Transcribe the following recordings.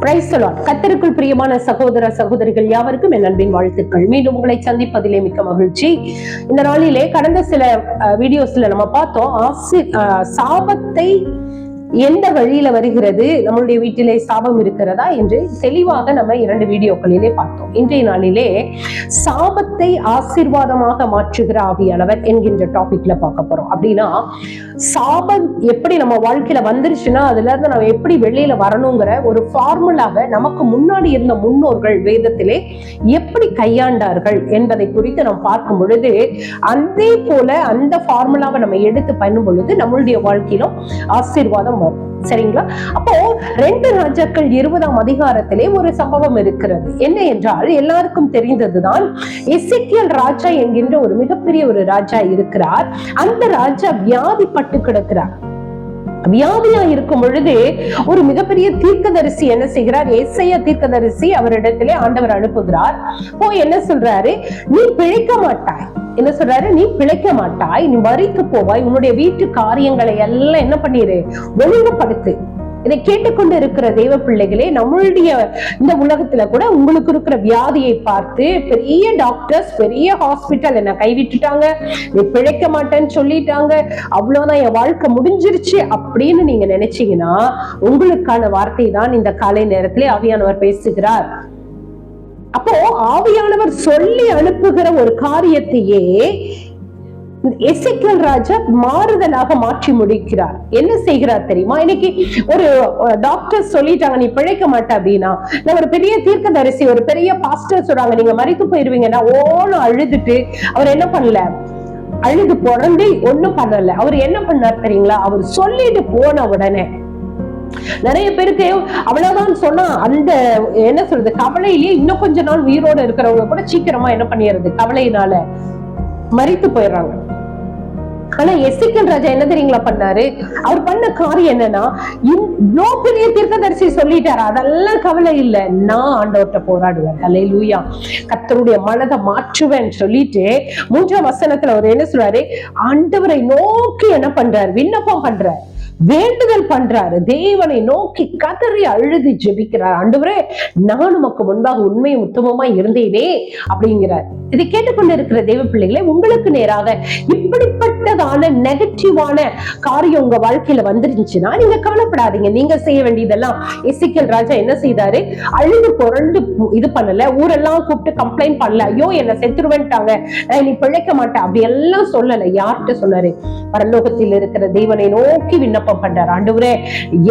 Praise the Lord. கர்த்தருக்குள் பிரியமான சகோதர சகோதரிகள் யாவருக்கும் என் அன்பின் வாழ்த்துக்கள். மீண்டும் உங்களை சந்திப்பதிலே மிக்க மகிழ்ச்சி. இந்த நாளிலே கடந்த சில வீடியோஸ்ல நம்ம பார்த்தோம், சாபத்தை எந்த வழியில வருகிறது, நம்மளுடைய வீட்டிலே சாபம் இருக்கிறதா என்று தெளிவாக நம்ம 2 வீடியோக்களிலே பார்த்தோம். இன்றைய நாளிலே சாபத்தை ஆசீர்வாதமாக மாற்றுகிற ஆவியானவர் என்கின்ற டாபிக்ல பார்க்க போறோம். அப்படின்னா சாபம் எப்படி நம்ம வாழ்க்கையில வந்துருச்சுன்னா அதுல இருந்து நம்ம எப்படி வெளியில வரணுங்கிற ஒரு ஃபார்முலாவை நமக்கு முன்னாடி இருந்த முன்னோர்கள் வேதத்திலே எப்படி கையாண்டார்கள் என்பதை குறித்து நம்ம பார்க்கும் பொழுது, அதே போல அந்த ஃபார்முலாவை நம்ம எடுத்து பண்ணும் பொழுது நம்மளுடைய வாழ்க்கையிலும் ஆசீர்வாதம் வரும். சரிங்களா? அப்போ 2 ராஜாக்கள் 20ஆம் அதிகாரத்திலே ஒரு சம்பவம் இருக்கிறது. என்ன என்றால், எல்லாருக்கும் தெரிந்ததுதான், எசேக்கியேல் ராஜா என்கின்ற ஒரு மிகப்பெரிய ஒரு ராஜா இருக்கிறார். அந்த ராஜா வியாதிப்பட்டு கிடக்கிறார். வியாதியா இருக்கும் பொழுது ஒரு மிகப்பெரிய தீர்க்கதரிசி என்ன செய்கிறார், ஏசாயா தீர்க்கதரிசி அவரிடத்திலே ஆண்டவர் அனுப்புகிறார். போய் என்ன சொல்றாரு, நீ பிழைக்க மாட்டாய். என்ன சொல்றாரு, நீ பிழைக்க மாட்டாய், நீ மரித்து போவாய், உன்னுடைய வீட்டு காரியங்களை எல்லாம் என்ன பண்ணிரு, ஒழுங்குபடுத்து. இதை கேட்டுக்கொண்டு இருக்கிற தெய்வ பிள்ளைகளே, நம்மளுடைய இந்த உலகத்துல கூட உங்களுக்கு இருக்கிற வியாதியை பார்த்து பெரிய டாக்டர்ஸ், பெரிய ஹாஸ்பிட்டல் என்ன கைவிட்டுட்டாங்க, நீ பிழைக்க மாட்டேன்னு சொல்லிட்டாங்க, அவ்வளவுதான் என் வாழ்க்கை முடிஞ்சிருச்சு அப்படின்னு நீங்க நினைச்சீங்கன்னா உங்களுக்கான வார்த்தை தான் இந்த காலை நேரத்திலே ஆவியானவர் பேசுகிறார். அப்போ ஆவியானவர் சொல்லி அனுப்புகிற ஒரு காரியத்தையே எசேக்கியேல் ராஜா மாறுதலாக மாற்றி முடிக்கிறார். என்ன செய்கிறார் தெரியுமா? இன்னைக்கு ஒரு டாக்டர் சொல்லிட்டாங்க நீ பிழைக்க மாட்ட அப்படின்னா, ஒரு பெரிய தீர்க்கதரிசி, ஒரு பெரிய பாஸ்டர் சொல்றாங்க நீங்க மரித்து போயிருவீங்கன்னா, ஓன்னு அழுதுட்டு அவர் என்ன பண்ணல, அழுது புறந்து ஒண்ணும் பண்ணல. அவர் என்ன பண்ணார் தெரியுங்களா? அவர் சொல்லிட்டு போன உடனே நிறைய பேருக்கு அவ்வளவுதான் சொன்னா அந்த என்ன சொல்றது, கவலையிலேயே இன்னும் கொஞ்ச நாள் உயிரோட இருக்கிறவங்க கூட சீக்கிரமா என்ன பண்ணிடுறது, கவலையினால மரித்து போயிடுறாங்க. ஆனா எசேக்கியேல் ராஜா என்ன தெரியுங்களா பண்ணாரு? அவர் பண்ண காரியம் என்னன்னா, இவ்வளோ பெரிய தீர்க்கதரிசி சொல்லிட்டாரு, அதெல்லாம் கவலை இல்லை, நான் ஆண்டவர்கிட்ட போராடுவேன், அல்லேலூயா, கர்த்தருடைய மனதை மாற்றுவேன் சொல்லிட்டு 3ஆம் வசனத்துல அவர் என்ன சொல்றாரு, ஆண்டவரை நோக்கி என்ன பண்றாரு, விண்ணப்பம் பண்றாரு, வேண்டுதல் பண்றாரு, தேவனை நோக்கி கதறி அழுது ஜெபிக்கிறார். ஆண்டவரே, நான் உமக்கு முன்பாக உண்மையும் உத்தமமா இருந்தேனே அப்படிங்கிறார். இதை கேட்டுக்கொண்டு இருக்கிற தெய்வ பிள்ளைகளே, உங்களுக்கு நேராக இப்படிப்பட்டதான நெகட்டிவான காரியம் உங்க வாழ்க்கையில வந்துருந்துச்சுன்னா நீங்க கவலைப்படாதீங்க. நீங்க செய்ய வேண்டியதெல்லாம், எசேக்கியேல் ராஜா என்ன செய்தாரு, அழுது புரண்டு இது பண்ணல, ஊரெல்லாம் கூப்பிட்டு கம்ப்ளைண்ட் பண்ணல, ஐயோ என்ன செத்துருவேன்ட்டாங்க, நீ பிழைக்க மாட்டேன் அப்படி எல்லாம் சொல்லல. யார்கிட்ட சொன்னாரு? பரலோகத்தில் இருக்கிற தேவனை நோக்கி விண்ணப்பம் பண்றாரு. ஆண்டவரே,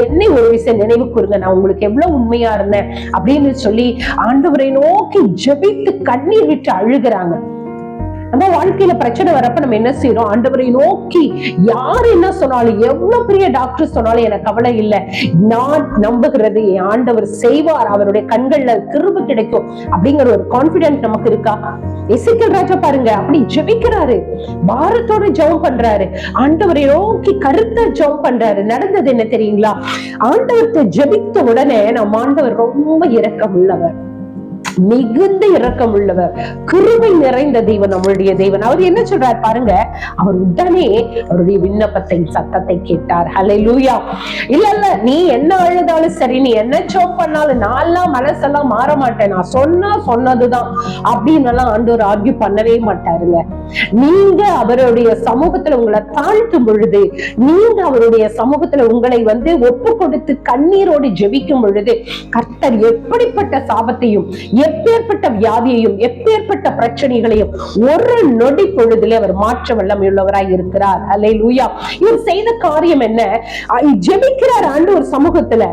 என்னை ஒரு விஷயம் நினைவு கூறுங்க, நான் உங்களுக்கு எவ்வளவு உண்மையா இருந்தேன் அப்படின்னு சொல்லி ஆண்டவரை நோக்கி ஜெபித்து கண்ணீர் விட்டு அழுகிறாங்க. நம்ம வாழ்க்கையில பிரச்சனை வரப்ப நம்ம என்ன செய்யறோம், ஆண்டவரை நோக்கி யார் என்ன சொன்னாலும், எவ்வளவு பெரிய டாக்டர் சொன்னாலும் எனக்கு கவலை இல்லை, நான் நம்புகிறது என் ஆண்டவர் செய்வார், அவருடைய கண்கள்ல கிருபை கிடைக்கும் அப்படிங்கிற ஒரு கான்பிடன்ஸ் நமக்கு இருக்கா? எசேக்கியேல் ராஜா பாருங்க, அப்படி ஜெபிக்கிறாரு, பாரத்தோட ஜெபம் பண்றாரு, ஆண்டவரை நோக்கி கருத்தா ஜெபம் பண்றாரு. நடந்தது என்ன தெரியுங்களா? ஆண்டவர்கிட்ட ஜெபித்த உடனே நம்ம ஆண்டவர் ரொம்ப இரக்கம் உள்ளவர், மிகுந்த இரக்கம் உள்ளவர், கிருபை நிறைந்த தெய்வன், நம்மளுடைய தெய்வன். அவர் என்ன சொல்றார் பாருங்க, அவர் உடனே அவருடைய விண்ணப்பத்தை சத்தத்தை கேட்டார். ஹல்லேலூயா. இல்ல நீ என்ன அழுதாலும் சரி, நீ என்ன சோப் பண்ணாலும் நான் மனசெல்லாம் மாற மாட்டேன், நான் சொன்னதுதான் அப்படின்னு எல்லாம் ஆண்டவர் ஆர்கியூ பண்ணவே மாட்டாருங்க. நீங்க அவருடைய சமூகத்துல உங்களை தாழ்த்தும் பொழுது, நீங்க அவருடைய சமூகத்துல உங்களை ஒப்பு கொடுத்து கண்ணீரோடு ஜெபிக்கும் பொழுது, கர்த்தர் எப்படிப்பட்ட சாபத்தையும், எப்பேற்பட்ட வியாதியையும், எப்பேற்பட்ட பிரச்சனைகளையும் ஒரு நொடி பொழுதிலே அவர் மாற்ற வல்லமையுள்ளவராய் இருக்கிறார். அல்லேலூயா. இவர் செய்த காரியம் என்ன? ஜெபிக்கிறார் ஆண்டவர் சமூகத்துல,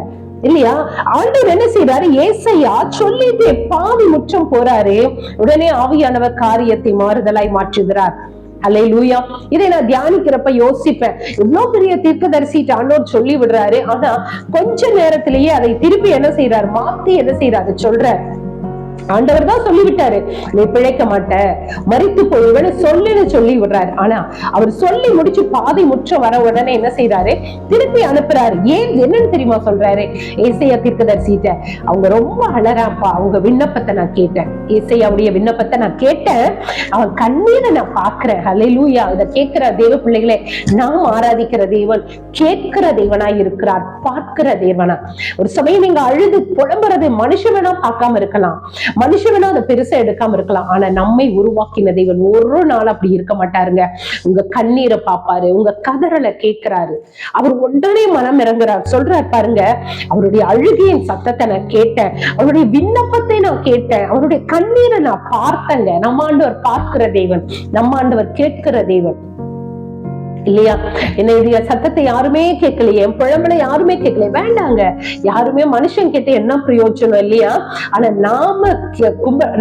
இல்லையா? ஆண்டவர் என்ன செய்யறாரு, ஏசாயா சொல்லிட்டு பாவி முற்றம் போறாரு, உடனே ஆவியானவர் காரியத்தை மாறுதலாய் மாற்றுகிறார். அல்லேலூயா. இதை நான் தியானிக்கிறப்ப யோசிப்பேன், இவ்வளவு பெரிய தீர்க்கதரிசிட்டு ஆண்டவர் சொல்லி விடுறாரு, ஆனா கொஞ்ச நேரத்திலேயே அதை திருப்பி என்ன செய்யறாரு, மாத்தி என்ன செய்யறாரு சொல்ற. ஆண்டவர் தான் சொல்லிவிட்டாரு, நீ பிழைக்க மாட்ட, மரித்து போய்வன்னு சொல்லி விடுறாரு. ஆனா அவர் சொல்லி முடிச்சு பாதி முற்ற வர உடனே என்ன செய்யறாரு, திருப்பி அனுப்புறாரு. ஏன் என்னன்னு தெரியுமா சொல்றாரு, ஏசாயா தீர்க்கதரிசிட்ட அவங்க ரொம்ப அழறாப்பா, அவங்க விண்ணப்பத்தை நான் கேட்டேன், ஏசாயாவுடைய விண்ணப்பத்தை நான் கேட்டேன், அவன் கண்ணீரை நான் பாக்குறேன். ஹல்லேலூயா. இதை கேட்கிற தேவ பிள்ளைகளே, நாம் ஆராதிக்கிற தேவன் கேட்கிற தேவனாய் இருக்கிறார், பார்க்கிற தேவனா. ஒரு சமயம் நீங்க அழுது புலம்புறது மனுஷன் வேணா பார்க்காம இருக்கலாம், மனுஷன் வேணா அதை பெருசா எடுக்காம இருக்கலாம், ஆனா நம்மை உருவாக்கின தேவன் ஒரு நாள் அப்படி இருக்க மாட்டாருங்க. உங்க கண்ணீரை பார்ப்பாரு, உங்க கதறலை கேட்கிறாரு, அவர் உடனே மனம் இறங்குறார். சொல்றாரு பாருங்க, அவருடைய அழுகையின் சத்தத்தை நான் கேட்டேன், அவருடைய விண்ணப்பத்தை நான் கேட்டேன், அவருடைய கண்ணீரை நான் பார்த்தேங்க. நம்ம ஆண்டவர் பார்க்கிற தேவன், நம்ம ஆண்டவர் கேட்கிற தேவன் இல்லையா? என்னுடைய சத்தத்தை யாருமே கேட்கலையே, என் புலம்பலை யாருமே கேட்கல, வேண்டாங்க, யாருமே மனுஷன் கேட்டு என்ன பிரயோஜனம் இல்லையா? ஆனா நாம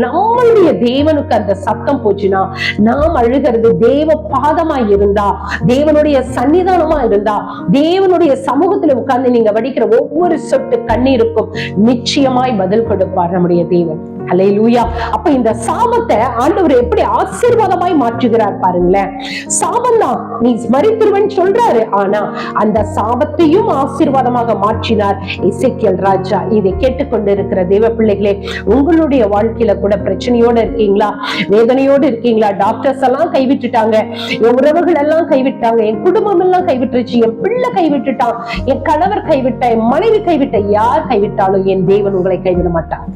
நம்மளுடைய தேவனுக்கு அந்த சத்தம் போச்சுன்னா, நாம் அழுகிறது தேவ பாதமா இருந்தா, தேவனுடைய சன்னிதானமா இருந்தா, தேவனுடைய சமூகத்துல உட்கார்ந்து நீங்க வடிக்கிற ஒவ்வொரு சொட்டு கண்ணீருக்கும் நிச்சயமாய் பதில் கொடுப்பார் நம்முடைய தேவன். ஹல்லேலூயா. அப்ப இந்த சாபத்தை ஆண்டவர் எப்படி ஆசீர்வாதமாய் மாற்றுகிறார் பாருங்களேன். சாபம் தான், நீ மரித்துருவன் சொல்றாரு, ஆனா அந்த சாபத்தையும் ஆசீர்வாதமாக மாற்றினார் எசேக்கியேல் ராஜா. இதை கேட்டுக்கொண்டிருக்கிற தேவ பிள்ளைகளே, உங்களுடைய வாழ்க்கையில கூட பிரச்சனையோட இருக்கீங்களா, வேதனையோடு இருக்கீங்களா? டாக்டர்ஸ் எல்லாம் கைவிட்டுட்டாங்க, என் உறவுகள் எல்லாம் கைவிட்டாங்க, என் குடும்பம் எல்லாம் கைவிட்டுருச்சு, என் பிள்ளை கைவிட்டுட்டான், என் கணவர் கைவிட்ட, என் மனைவி கைவிட்ட, யார் கைவிட்டாலும் என் தேவன் உங்களை கைவிட மாட்டார்.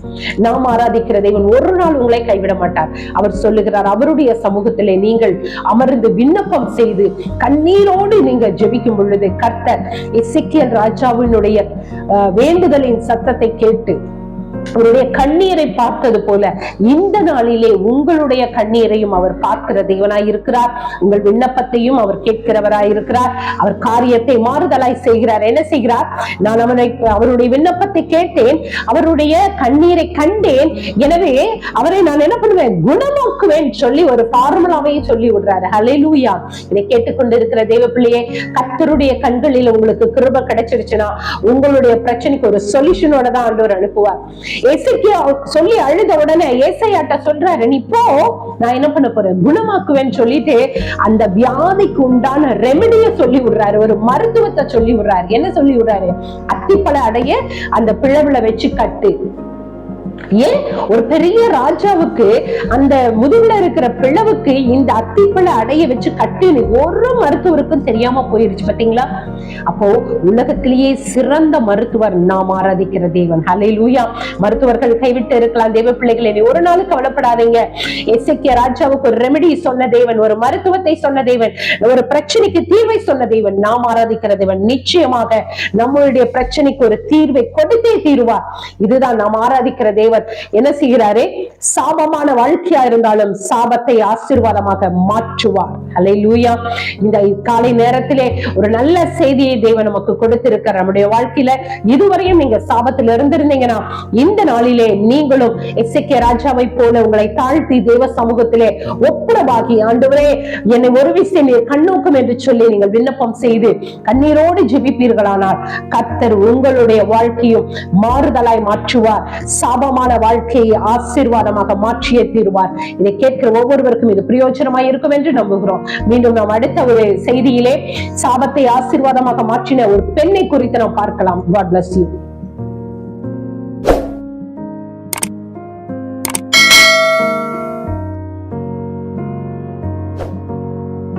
நாம் ஆராதிக்கிற தேவன் ஒரு நாள் உங்களை கைவிட மாட்டார். அவர் சொல்லுகிறார், அவருடைய சமூகத்திலே நீங்கள் அமர்ந்து விண்ணப்பம் செய்து கண்ணீரோடு நீங்க ஜெபிக்கும் பொழுது கர்த்தர் எசேக்கியேல் ராஜாவினுடைய வேண்டுதலின் சத்தத்தை கேட்டு அவருடைய கண்ணீரை பார்த்தது போல இந்த நாளிலே உங்களுடைய கண்ணீரையும் அவர் பார்க்கிற தேவனாய் இருக்கிறார். உங்கள் விண்ணப்பத்தையும் அவர் கேட்கிறவராய் இருக்கிறார். அவர் காரியத்தை மாறுதலாய் செய்கிறார். என்ன செய்கிறார்? நான் அவருடைய விண்ணப்பத்தை கேட்டேன், அவருடைய கண்ணீரை கண்டேன், எனவே அவரை நான் என்ன பண்ணுவேன், குணமாக்குவேன் சொல்லி ஒரு ஃபார்முலாவை சொல்லி விடுறாரு. ஹல்லேலூயா. இதை கேட்டுக்கொண்டிருக்கிற தேவ பிள்ளையே, கர்த்தருடைய கண்களில் உங்களுக்கு கிருபை கிடைச்சிருச்சுன்னா உங்களுடைய பிரச்சனைக்கு ஒரு சொல்யூஷனோட தான் ஆண்டவர் அனுப்புவார். எசேக்கியா சொல்லி அழுத உடனே ஏசாயாட்ட சொல்றாரு, நீ போ, நான் என்ன பண்ண போறேன், குணமாக்குவேன்னு சொல்லிட்டு அந்த வியாதிக்கு உண்டான ரெமெடிய சொல்லி விடுறாரு, ஒரு மருத்துவத்தை சொல்லி விடுறாரு. என்ன சொல்லி விடுறாரு? அத்திப்பழ அடைய அந்த பிளவுல வச்சு கட்டு. ஏன் ஒரு பெரிய ராஜாவுக்கு அந்த முதுகுல இருக்கிற பிளவுக்கு இந்த அத்திப்பழ அடைய வச்சு கட்டுன்னு ஒரு மருத்துவருக்கும் தெரியாம போயிருச்சு பாத்தீங்களா? அப்போ உலகத்திலேயே சிறந்த மருத்துவர் நாம் ஆராதிக்கிற தேவன். ஹல்லேலூயா. மருத்துவர்கள் கைவிட்டு இருக்கலாம் தேவ பிள்ளைகளே, ஒரு நாள் கவலைப்படாதீங்க. எசேக்கியா ராஜாவுக்கு ஒரு ரெமெடி சொன்ன தேவன், ஒரு மருத்துவத்தை சொன்ன தேவன், ஒரு பிரச்சனைக்கு தீர்வை சொன்ன தேவன் நாம் ஆராதிக்கிற தேவன். நிச்சயமாக நம்மளுடைய பிரச்சனைக்கு ஒரு தீர்வை கொடுத்தே தீருவார். இதுதான் நாம் ஆராதிக்கிற தேவன். என்ன செய்கிறாரே? சாபமான வாழ்க்கையா இருந்தாலும் சாபத்தை ஆசீர்வாதமாக மாற்றுவார். ஹல்லேலூயா. இந்த காலை நேரத்திலே ஒரு நல்ல செய்தியை தேவன் நமக்கு கொடுத்திருக்கிற நம்முடைய வாழ்க்கையில இதுவரையும் நீங்க சாபத்தில் இருந்திருந்தீங்கன்னா இந்த நாளிலே நீங்களும் எசேக்கியா ராஜாவை போல உங்களை தாழ்த்தி தேவ சமூகத்திலே ஒப்புரவாகி, ஆண்டவரே என்னை ஒரு விசை நீர் கண்ணோக்கும் என்று சொல்லி நீங்கள் விண்ணப்பம் செய்து கண்ணீரோடு ஜெபிப்பீர்களானால் கர்த்தர் உங்களுடைய வாழ்க்கையும் மாறுதலாய் மாற்றுவார். சாபமான வாழ்க்கையை ஆசீர்வாதமாக மாற்றியே தீருவார். இதை கேட்கிற ஒவ்வொருவருக்கும் இது பிரயோஜனமாய் இருக்கும் என்று நம்புகிறோம். மீண்டும் நாம் அடுத்த ஒரு செய்தியிலே சாபத்தை ஆசீர்வாதமாக மாற்றின ஒரு பெண்ணை குறித்து நாம் பார்க்கலாம். God bless you.